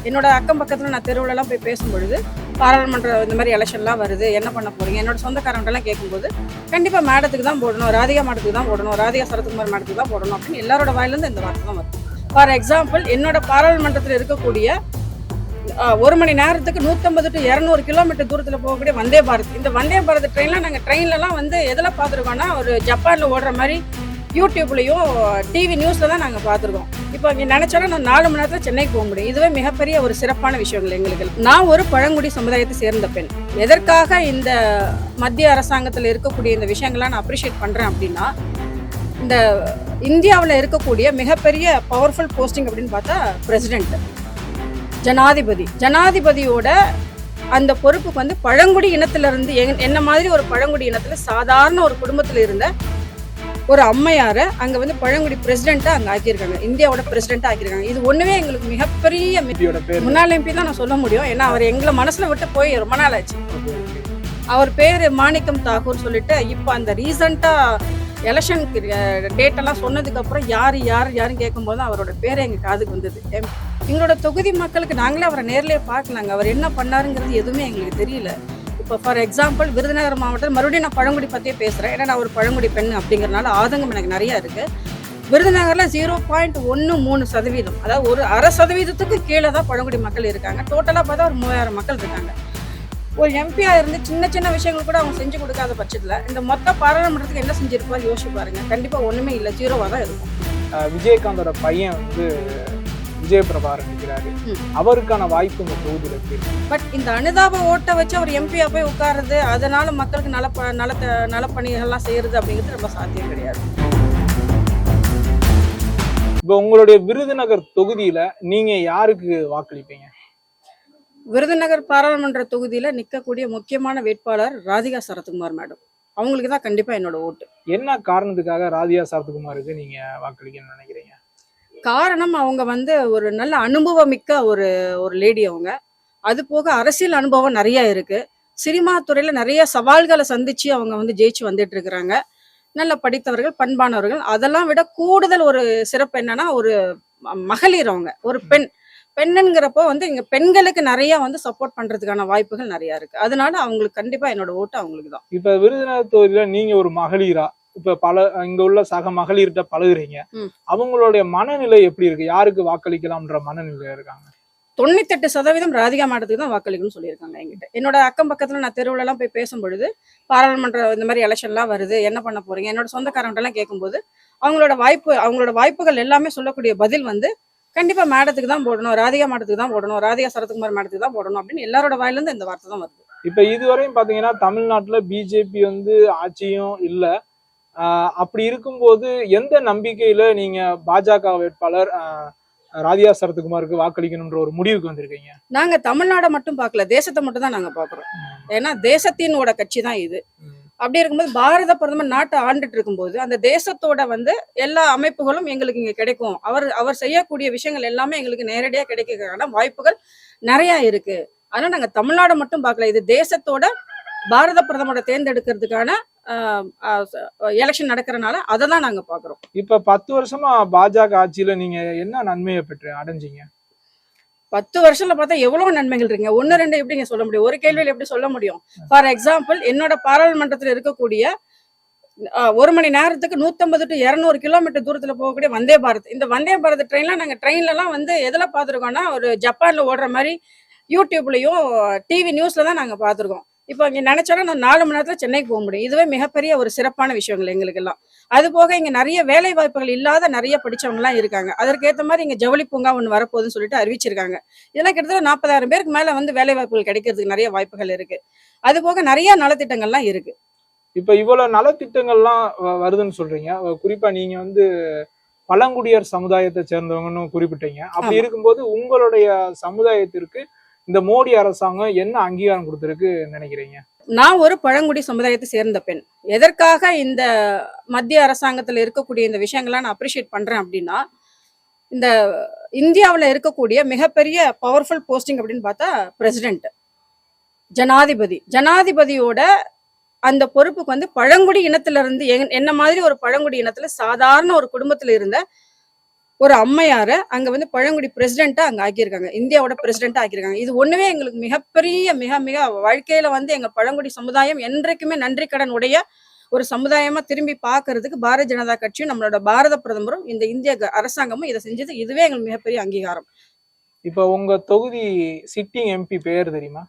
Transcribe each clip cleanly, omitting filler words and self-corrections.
என்னோட அக்கம் பக்கத்தில் நான் தெருவுலலாம் போய் பேசும்பொழுது பாராளுமன்ற இந்த மாதிரி எலெக்ஷன்லாம் வருது, என்ன பண்ண போறீங்க, என்னோட சொந்தக்காரங்கள்லாம் கேட்கும்போது கண்டிப்பாக மேடத்துக்கு தான் போடணும், ராதிகா மேடத்துக்கு தான் போடணும், ராதிகா சரத்குமார் மேடத்துக்கு தான் போடணும் அப்படின்னு எல்லாரோட வாயிலிருந்து இந்த வார்த்தை தான் வருது. ஃபார் எக்ஸாம்பிள், என்னோட பாராளுமன்றத்தில் இருக்கக்கூடிய 1 மணி நேரத்துக்கு 150 to 200 கிலோமீட்டர் தூரத்தில் போகக்கூடிய வந்தே பாரத், இந்த வந்தே பாரத் ட்ரெயின்லாம் நாங்கள் ட்ரெயின்லலாம் வந்து எதில் பார்த்துருக்கோம்னா ஒரு ஜப்பானில் ஓடுற மாதிரி யூடியூப்லேயும் டிவி நியூஸில் தான் நாங்கள் பார்த்துருக்கோம். இப்போ இங்கே நினச்சாலும் நான் 4 மணி நேரத்தில் சென்னைக்கு போக முடியும். இதுவே மிகப்பெரிய ஒரு சிறப்பான விஷயங்கள் எங்களுக்கு. நான் ஒரு பழங்குடி சமுதாயத்தை சேர்ந்த பெண். எதற்காக இந்த மத்திய அரசாங்கத்தில் இருக்கக்கூடிய இந்த விஷயங்கள்லாம் நான் அப்ரிஷியேட் பண்ணுறேன் அப்படின்னா, இந்த இந்தியாவில் இருக்கக்கூடிய மிகப்பெரிய பவர்ஃபுல் போஸ்டிங் அப்படின்னு பார்த்தா பிரசிடென்ட், ஜனாதிபதியோட அந்த பொறுப்புக்கு வந்து பழங்குடி இனத்திலிருந்து என்ன மாதிரி ஒரு பழங்குடி இனத்தில் சாதாரண ஒரு குடும்பத்தில் இருந்த ஒரு அம்மையாரை அங்கே வந்து பழங்குடி பிரசிடென்ட்டாக அங்கே ஆக்கியிருக்காங்க, இந்தியாவோட பிரசிடென்ட்டாக ஆக்கியிருக்காங்க. இது ஒன்றுமே எங்களுக்கு மிகப்பெரிய முன்னாள் எம்பி தான் நான் சொல்ல முடியும். ஏன்னா அவர் எங்களை மனசில் விட்டு போய் ரொம்ப நாள் ஆச்சு. அவர் பேர் மாணிக்கம் தாக்கூர் சொல்லிட்டு இப்போ அந்த ரீசண்டாக எலெக்ஷன் டேட்டெல்லாம் சொன்னதுக்கப்புறம் யாருன்னு கேட்கும்போது அவரோட பேர் எங்கள் காதுக்கு வந்தது. எங்களோட தொகுதி மக்களுக்கு நாங்களே அவரை நேர்லேயே பார்க்கலாங்க. அவர் என்ன பண்ணாருங்கிறது எதுவுமே எங்களுக்கு தெரியல. இப்போ ஃபார் எக்ஸாம்பிள், விருதுநகர் மாவட்டத்தில் மறுபடியும் நான் பழங்குடி பற்றியே பேசுகிறேன். ஏன்னா நான் ஒரு பழங்குடி பெண் அப்படிங்கிறனால ஆதங்கம் எனக்கு நிறையா இருக்குது. விருதுநகரில் 0.13%, அதாவது ஒரு 0.5% கீழே தான் பழங்குடி மக்கள் இருக்காங்க. டோட்டலாக பார்த்தா ஒரு 3000 மக்கள் இருக்காங்க. ஒரு எம்பியாக இருந்து சின்ன விஷயங்கள் கூட அவங்க செஞ்சு கொடுக்காத பட்சத்தில் இந்த மொத்த பாராளுமன்றத்துக்கு என்ன செஞ்சிருப்பாரு யோசிச்சு பாருங்க. கண்டிப்பாக ஒன்றுமே இல்லை, 0வாக தான் இருக்கும். விஜயகாந்தோட பையன் வந்து விஜயபிரபாரன் இருக்கிறாரு, அவருக்கான வாய்ப்பு இந்த தொகுதியில் இருக்கு. பட் இந்த அனுதாப ஓட்டை வச்சு அவர் எம்பியா போய் உட்காருது, அதனால மக்களுக்கு நலப்பணிகள்லாம் செய்யறது அப்படிங்கிறது ரொம்ப சாத்தியம் கிடையாது. இப்போ உங்களுடைய விருதுநகர் தொகுதியில நீங்க யாருக்கு வாக்களிப்பீங்க? விருதுநகர் பாராளுமன்ற தொகுதியில நிற்கக்கூடிய முக்கியமான வேட்பாளர் ராதிகா சரத்குமார் மேடம். அவங்களுக்கு தான் கண்டிப்பா என்னோட ஓட்டு. என்ன காரணத்துக்காக ராதிகா சரத்குமாருக்கு நீங்க வாக்களிக்கணும்னு நினைக்கிறீங்க? காரணம், அவங்க வந்து ஒரு நல்ல அனுபவமிக்க ஒரு லேடி. அவங்க அது போக அரசியல் அனுபவம் நிறைய இருக்கு. சினிமா துறையில நிறைய சவால்களை சந்திச்சு அவங்க வந்து ஜெயிச்சு வந்துட்டு இருக்கிறாங்க. நல்ல படித்தவர்கள், பண்பானவர்கள். அதெல்லாம் விட கூடுதல் ஒரு சிறப்பு என்னன்னா, ஒரு மகளிர். அவங்க ஒரு பெண்ணுங்கிறப்போ வந்து இங்க பெண்களுக்கு நிறைய வந்து சப்போர்ட் பண்றதுக்கான வாய்ப்புகள் நிறைய இருக்கு. அதனால அவங்களுக்கு கண்டிப்பா என்னோட ஓட்டு அவங்களுக்கு தான். இப்ப விருதுநகர் தொகுதியில நீங்க ஒரு மகளிரா இப்ப இங்க உள்ள சக மகளிர்கிட்ட பழகுறீங்க, அவங்களுடைய மனநிலை எப்படி இருக்கு? யாருக்கு வாக்களிக்கலாம்ன்ற மனநிலை இருக்காங்க? 98% ராதிகா மேடத்துக்கு தான் வாக்களிக்கணும்னு சொல்லியிருக்காங்க என்கிட்ட. என்னோட அக்கம் பக்கத்துல நான் தெருவுலலாம் போய் பேசும்பொழுது பாராளுமன்ற இந்த மாதிரி எலெக்ஷன்லாம் வருது, என்ன பண்ண போறீங்க, என்னோட சொந்தக்காரங்கள்லாம் கேட்கும்போது அவங்களோட வாய்ப்புகள் எல்லாமே சொல்லக்கூடிய பதில் வந்து கண்டிப்பா மேடத்துக்கு தான் போடணும், ராதிகா மேடத்துக்கு தான் போடணும், ராதிகா சரத்குமார் மேடத்துக்கு தான் போடணும் அப்படின்னு எல்லாரோட வாயிலிருந்து இந்த வார்த்தை தான் வருது. இப்ப இதுவரையும் பாத்தீங்கன்னா தமிழ்நாட்டுல பிஜேபி வந்து ஆட்சியும் இல்ல. அப்படி இருக்கும்போது எந்த நம்பிக்கையில நீங்க பாஜக வேட்பாளர் ராதிகா சரத்குமாருக்கு வாக்களிக்கணும்ன்ற ஒரு முடிவுக்கு வந்திருக்கீங்க? நாங்க தமிழ்நாடை மட்டும் பார்க்கல, தேசத்தை மட்டும் தான் நாங்க பாக்குறோம். ஏன்னா தேசத்தினோட கட்சி தான் இது. அப்படி இருக்கும்போது பாரத பிரதமர் நாட்டை ஆண்டுட்டு இருக்கும்போது அந்த தேசத்தோட வந்து எல்லா அமைப்புகளும் எங்களுக்கு இங்க கிடைக்கும். அவர் செய்யக்கூடிய விஷயங்கள் எல்லாமே எங்களுக்கு நேரடியா கிடைக்கிறதுக்கான வாய்ப்புகள் நிறைய இருக்கு. அதனால நாங்க தமிழ்நாடை மட்டும் பார்க்கல, இது தேசத்தோட பாரத பிரதமரை தேர்ந்தெடுக்கிறதுக்கான எலெக்ஷன் நடக்கிறனால அதை தான் நாங்க பாக்குறோம். இப்ப 10 வருஷமா பாஜக ஆட்சியில நீங்க என்ன நன்மையை அடைஞ்சீங்க? 10 வருஷத்துல பார்த்தா எவ்வளவு நன்மைகள் இருக்குங்க. 1, 2 எப்படிங்க சொல்ல முடியும்? ஒரு கேள்வியில் எப்படி சொல்ல முடியும்? ஃபார் எக்ஸாம்பிள், என்னோட பாராளுமன்றத்தில் இருக்கக்கூடிய 1 மணி நேரத்துக்கு 150 to 200 கிலோமீட்டர் தூரத்துல போகக்கூடிய வந்தே பாரத், இந்த வந்தே பாரத் ட்ரெயின்லாம் நாங்க ட்ரெயின்லலாம் வந்து எதில் பார்த்துருக்கோம்னா ஒரு ஜப்பான்ல ஓடுற மாதிரி யூடியூப்லயும் டிவி நியூஸ்ல தான் நாங்க பார்த்துருக்கோம். இப்போ இங்க நினைச்சாலும் நான் 4 மணி நேரத்துல சென்னைக்கு போக முடியும். இதுவே மிகப்பெரிய ஒரு சிறப்பான விஷயங்கள் எங்களுக்கு எல்லாம். அது போக இங்க நிறைய வேலை வாய்ப்புகள் இல்லாத நிறைய படிச்சவங்க எல்லாம் இருக்காங்க. அதற்கேற்ற மாதிரி இங்க ஜவுளி பூங்கா ஒன்று வரப்போகுதுன்னு சொல்லிட்டு அறிவிச்சிருக்காங்க. இதெல்லாம் கிட்டத்தட்ட 40,000 பேருக்கு மேல வந்து வேலை வாய்ப்புகள் கிடைக்கிறதுக்கு நிறைய வாய்ப்புகள் இருக்கு. அது போக நிறைய நலத்திட்டங்கள்லாம் இருக்கு. இப்ப இவ்வளவு நலத்திட்டங்கள்லாம் வருதுன்னு சொல்றீங்க. குறிப்பா நீங்க வந்து பழங்குடியர் சமுதாயத்தை சேர்ந்தவங்கன்னு குறிப்பிட்டீங்க. அப்படி இருக்கும்போது உங்களுடைய சமுதாயத்திற்கு இந்த மோடி அரசாங்கம் என்ன அங்கீகாரம் கொடுத்திருக்கு நினைக்கிறீங்க? நான் ஒரு பழங்குடி சமுதாயத்தை சேர்ந்த பெண். எதற்காக இந்த மத்திய அரசாங்கத்துல இருக்கக்கூடிய இந்த விஷயங்கள்லாம் நான் அப்ரிஷியேட் பண்றேன் அப்படின்னா, இந்த இந்தியாவில் இருக்கக்கூடிய மிகப்பெரிய பவர்ஃபுல் போஸ்டிங் அப்படின்னு பார்த்தா பிரசிடென்ட், ஜனாதிபதியோட அந்த பொறுப்புக்கு வந்து பழங்குடி இனத்திலிருந்து என்ன மாதிரி ஒரு பழங்குடி இனத்துல சாதாரண ஒரு குடும்பத்துல இருந்த ஒரு அம்மையாரை அங்க வந்து பழங்குடி பிரசிடென்ட்டா அங்க ஆக்கியிருக்காங்க, இந்தியாவோட பிரசிடென்ட்டா ஆக்கியிருக்காங்க. இது ஒண்ணுமே எங்களுக்கு மிகப்பெரிய மிக வாழ்க்கையில வந்து எங்க பழங்குடி சமுதாயம் என்றைக்குமே நன்றி கடன் உடைய ஒரு சமுதாயமா திரும்பி பார்க்கிறதுக்கு பாரதிய ஜனதா கட்சியும் நம்மளோட பாரத பிரதமரும் இந்த இந்திய அரசாங்கமும் இதை செஞ்சது இதுவே எங்களுக்கு மிகப்பெரிய அங்கீகாரம். இப்ப உங்க தொகுதி சிட்டிங் எம்பி பேர் தெரியுமா?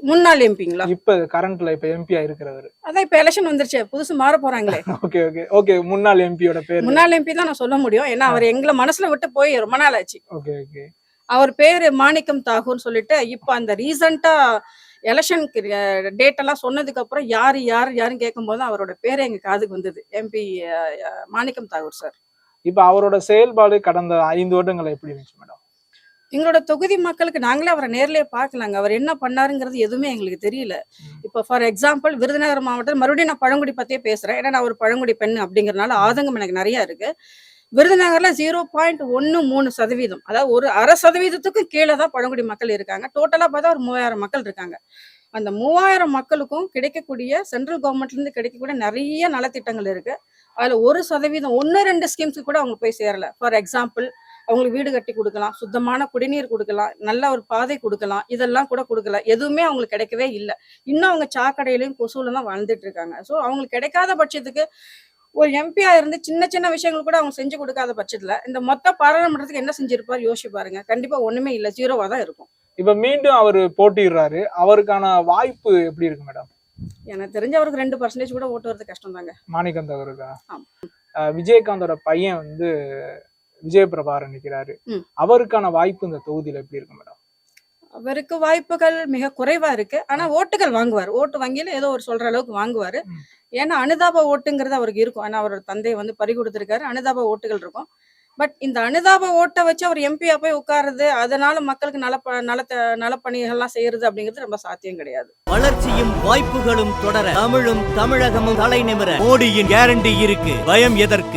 முன்னாள் எம்பிங்களா? இப்ப கரண்ட்ல இப்ப எம்பியா இருக்கிறவர். அதான் இப்ப எலெக்ஷன் வந்துருச்சு, புதுசு மாற போறாங்களே. ஓகே ஓகே ஓகே, முன்னாள் எம்பியோட பேர்? முன்னாள் எம்பி தான் நான் சொல்ல முடியும், ஏன்னா அவர் எங்களை மனசுல விட்டு போய் ரொம்ப நாள் ஆச்சு. Okay okay. அவர் பேரு மாணிக்கம் தாகூர்னு சொல்லிட்டு இப்ப அந்த ரீசெண்டா எலெக்ஷன் டேட் எல்லாம் சொன்னதுக்கு அப்புறம் யாருன்னு கேட்கும் போது அவரோட பேரு எங்க காதுக்கு வந்தது, எம்பி மாணிக்கம் தாகூர் சார். இப்ப அவரோட செயல்பாடு கடந்த 5 வருடங்கள் எப்படி இருந்துச்சு மேடம்? எங்களோட தொகுதி மக்களுக்கு நாங்களே அவரை நேர்லயே பார்க்கலாங்க, அவர் என்ன பண்ணாருங்கிறது எதுவுமே எங்களுக்கு தெரியல. இப்போ ஃபார் எக்ஸாம்பிள் விருதுநகர் மாவட்டத்தில் மறுபடியும் நான் பழங்குடி பத்தியே பேசுறேன், ஏன்னா நான் ஒரு பழங்குடி பெண் அப்படிங்கறதுனால ஆதங்கம் எனக்கு நிறைய இருக்கு. விருதுநகர்ல 0.13%, அதாவது ஒரு 0.5% கீழே தான் பழங்குடி மக்கள் இருக்காங்க. டோட்டலா பார்த்தா ஒரு 3000 மக்கள் இருக்காங்க. அந்த 3000 மக்களுக்கும் கிடைக்கக்கூடிய சென்ட்ரல் கவர்மெண்ட்ல இருந்து கிடைக்கக்கூடிய நிறைய நலத்திட்டங்கள் இருக்கு. அதுல 1% 1-2 ஸ்கீம்ஸ் கூட அவங்க போய் சேரல. ஃபார் எக்ஸாம்பிள் அவங்களுக்கு வீடு கட்டி கொடுக்கலாம், சுத்தமான குடிநீர் கொடுக்கலாம், நல்ல ஒரு பாதை கொடுக்கலாம், இதெல்லாம் கூட கொடுக்கல. எதுவுமே அவங்களுக்கு கிடைக்கவே இல்லை. இன்னும் அவங்க சாக்கடையிலையும் கொசுல தான் வாழ்ந்துட்டு இருக்காங்க. ஸோ அவங்களுக்கு கிடைக்காத பட்சத்துக்கு ஒரு எம்பியா இருந்து சின்ன சின்ன விஷயங்கள் கூட அவங்க செஞ்சு கொடுக்காத பட்சத்துல இந்த மொத்த பாராளுமன்றத்துக்கு என்ன செஞ்சிருப்பாரு யோசிச்சு பாருங்க. கண்டிப்பா ஒண்ணுமே இல்ல, 0வா தான் இருக்கும். இப்ப மீண்டும் அவர் போட்டிடுறாரு, அவருக்கான வாய்ப்பு எப்படி இருக்கு மேடம்? எனக்கு தெரிஞ்ச அவருக்கு 2% கூட ஓட்டு வரது கஷ்டம் தாங்க. மாணிக்கம் அவருக்கா? ஆமா. விஜயகாந்தோட பையன் வந்து விஜயபிரபாரன் நிக்கிறாரு, அவருக்கான வாய்ப்பு இந்த தொகுதியில எப்படி இருக்கு மேடம்? அவருக்கு வாய்ப்புகள் மிக குறைவா இருக்கு. ஆனா ஓட்டுகள் வாங்குவார், ஓட்டு வங்கியில ஏதோ ஒரு சொல்ற அளவுக்கு வாங்குவாரு. ஏன்னா அனுதாப ஓட்டுங்கிறது அவருக்கு இருக்கும், ஏன்னா அவரோட தந்தை வந்து பறி கொடுத்திருக்காரு, அனுதாப ஓட்டுகள் இருக்கும். பட் இந்த அனுதாப ஓட்டை வச்சு அவர் எம்பியா போய் உட்காருது, அதனால மக்களுக்கு நலப்பணிகள்லாம் செய்யறது அப்படிங்கிறது ரொம்ப சாத்தியம் கிடையாது. வளர்ச்சியும் வாய்ப்புகளும் தொடர தமிழும் தமிழகமும் தலை நிமிர மோடியின் கேரண்டி இருக்கு, பயம் எதற்கு?